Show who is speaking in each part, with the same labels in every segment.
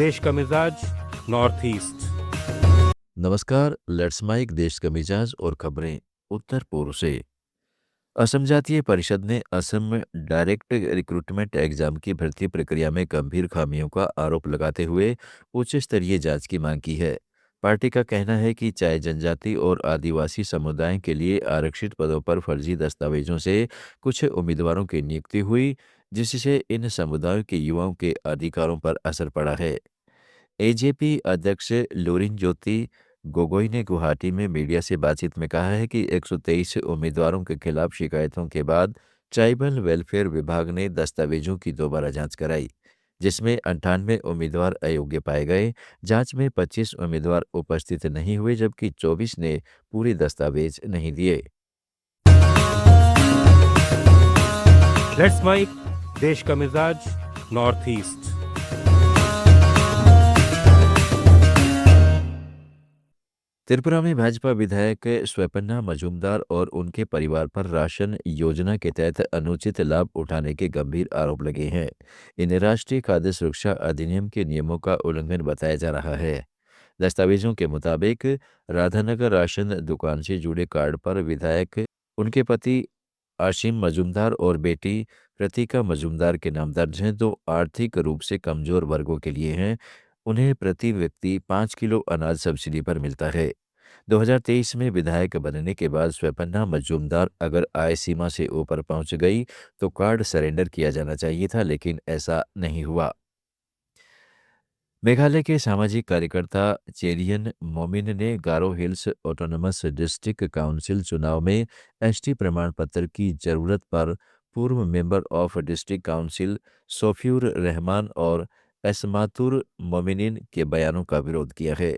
Speaker 1: देश का मिजाज नॉर्थ ईस्ट।
Speaker 2: नमस्कार। लेट्स माइक देश का मिजाज और खबरें उत्तर पूर्व से। असम जातीय परिषद ने असम में डायरेक्ट रिक्रूटमेंट एग्जाम की भर्ती प्रक्रिया में गंभीर खामियों का आरोप लगाते हुए उच्च स्तरीय जांच की मांग की है। पार्टी का कहना है कि चाहे जनजाति और आदिवासी समुदाय के लिए आरक्षित पदों पर फर्जी दस्तावेजों से कुछ उम्मीदवारों की नियुक्ति हुई, जिससे इन समुदायों के युवाओं के अधिकारों पर असर पड़ा है। एजेपी अध्यक्ष लुरिन ज्योति गोगोई ने गुवाहाटी में मीडिया से बातचीत में कहा है कि 123 उम्मीदवारों के खिलाफ शिकायतों के बाद ट्राइबल वेलफेयर विभाग ने दस्तावेजों की दोबारा जांच कराई, जिसमें 98 उम्मीदवार अयोग्य पाए गए। जांच में 25 उम्मीदवार उपस्थित नहीं हुए, जबकि 24 ने पूरे दस्तावेज नहीं दिए।
Speaker 1: लेट्स माइक देश का मिजाज नॉर्थ ईस्ट।
Speaker 2: त्रिपुरा में भाजपा विधायक स्वपन्ना मजूमदार और उनके परिवार पर राशन योजना के तहत अनुचित लाभ उठाने के गंभीर आरोप लगे हैं। इन्हें राष्ट्रीय खाद्य सुरक्षा अधिनियम के नियमों का उल्लंघन बताया जा रहा है। दस्तावेजों के मुताबिक राधानगर राशन दुकान से जुड़े कार्ड पर विधायक, उनके पति आशिम मजूमदार और बेटी प्रतीका मजूमदार के नाम दर्ज हैं, जो आर्थिक रूप से कमजोर वर्गों के लिए हैं। उन्हें प्रति व्यक्ति 5 किलो अनाज सब्सिडी पर मिलता है। 2023 में विधायक बनने के बाद स्वपन्ना मजूमदार अगर आय सीमा से ऊपर पहुंच गई तो कार्ड सरेंडर किया जाना चाहिए था, लेकिन ऐसा नहीं हुआ। मेघालय के सामाजिक कार्यकर्ता चेरियन मोमिन ने Garo Hills autonomous district council चुनाव में एसटी प्रमाण पत्र की जरूरत पर पूर्व member of district council Sofiur Rahman और एस्मातुर मोमिनिन के बयानों का विरोध किया है।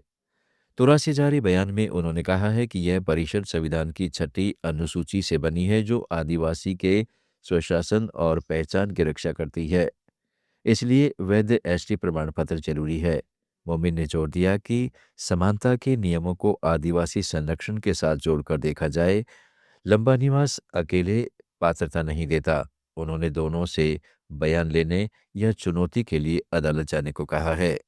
Speaker 2: तुरा से जारी बयान में उन्होंने कहा है कि यह परिषद संविधान की 6ठी अनुसूची से बनी है, जो आदिवासी के स्वशासन और पहचान की रक्षा करती है। इसलिए वैध एसटी प्रमाण पत्र जरूरी है। मोमिन ने जोर दिया कि समानता के नियमों को आदिवासी संरक्षण के साथ जोड़कर देखा जाए। लंबा निवास अकेले पात्रता नहीं देता। उन्होंने दोनों से बयान लेने या चुनौती के लिए अदालत जाने को कहा है।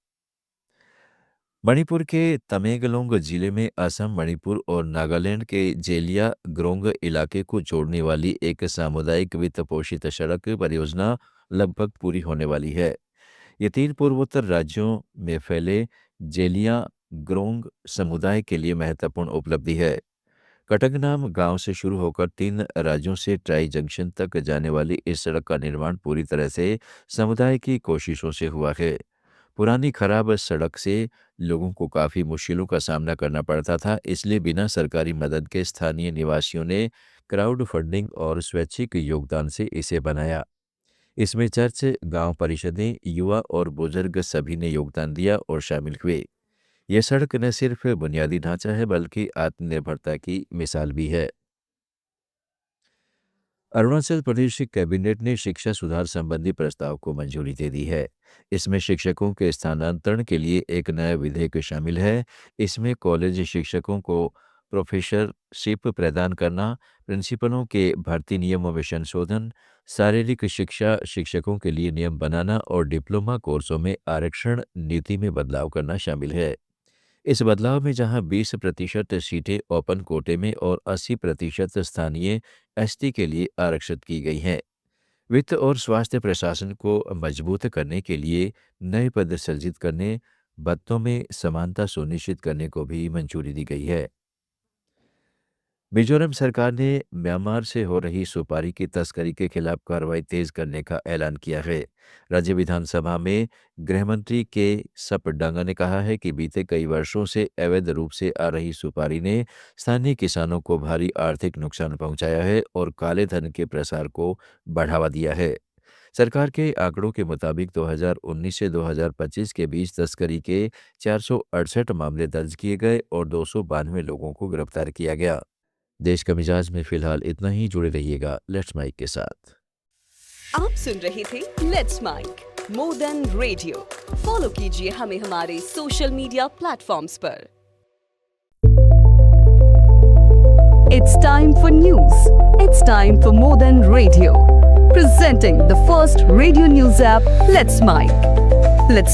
Speaker 2: मणिपुर के तमेंगलोंग जिले में असम, मणिपुर और नागालैंड के जेलिया ग्रोंग इलाके को जोड़ने वाली एक सामुदायिक वित्त पोषित सड़क परियोजना लगभग पूरी होने वाली है। ये 3 पूर्वोत्तर राज्यों में फैले जेलिया ग्रोंग समुदाय के लिए महत्वपूर्ण उपलब्धि है। कटंगनाम गांव से शुरू होकर 3 राज्यों से ट्राई जंक्शन तक जाने वाली इस सड़क का निर्माण पूरी तरह से समुदाय की कोशिशों से हुआ है। पुरानी खराब सड़क से लोगों को काफ़ी मुश्किलों का सामना करना पड़ता था, इसलिए बिना सरकारी मदद के स्थानीय निवासियों ने क्राउड फंडिंग और स्वैच्छिक योगदान से इसे बनाया। इसमें चर्च, गांव परिषदें, युवा और बुजुर्ग सभी ने योगदान दिया और शामिल हुए। यह सड़क न सिर्फ बुनियादी ढांचा है, बल्कि आत्मनिर्भरता की मिसाल भी है। अरुणाचल प्रदेश कैबिनेट ने शिक्षा सुधार संबंधी प्रस्ताव को मंजूरी दे दी है। इसमें शिक्षकों के स्थानांतरण के लिए एक नया विधेयक शामिल है। इसमें कॉलेज शिक्षकों को प्रोफेसरशिप प्रदान करना, प्रिंसिपलों के भर्ती नियमों में संशोधन, शारीरिक शिक्षा शिक्षकों के लिए नियम बनाना और डिप्लोमा कोर्सों में आरक्षण नीति में बदलाव करना शामिल है। इस बदलाव में जहां 20% सीटें ओपन कोटे में और 80% स्थानीय एसटी के लिए आरक्षित की गई हैं। वित्त और स्वास्थ्य प्रशासन को मजबूत करने के लिए नए पद सृजित करने, भत्तों में समानता सुनिश्चित करने को भी मंजूरी दी गई है। मिजोरम सरकार ने म्यांमार से हो रही सुपारी की तस्करी के खिलाफ कार्रवाई तेज करने का ऐलान किया है। राज्य विधानसभा में गृहमंत्री के सपडांगा ने कहा है कि बीते कई वर्षों से अवैध रूप से आ रही सुपारी ने स्थानीय किसानों को भारी आर्थिक नुकसान पहुंचाया है और काले धन के प्रसार को बढ़ावा दिया है। सरकार के आंकड़ों के मुताबिक 2019 से 2025 के बीच तस्करी के 468 मामले दर्ज किए गए और 292 लोगों को गिरफ्तार किया गया। देश का मिजाज में फिलहाल इतना ही। जुड़े रहिएगा लेट्स माइक के साथ।
Speaker 3: आप सुन रहे थे let's mike more than radio. Follow कीजिए हमें हमारे सोशल मीडिया प्लेटफॉर्म्स पर। It's time for news. It's time for more than radio. Presenting the first radio news app, Let's Mic. Let's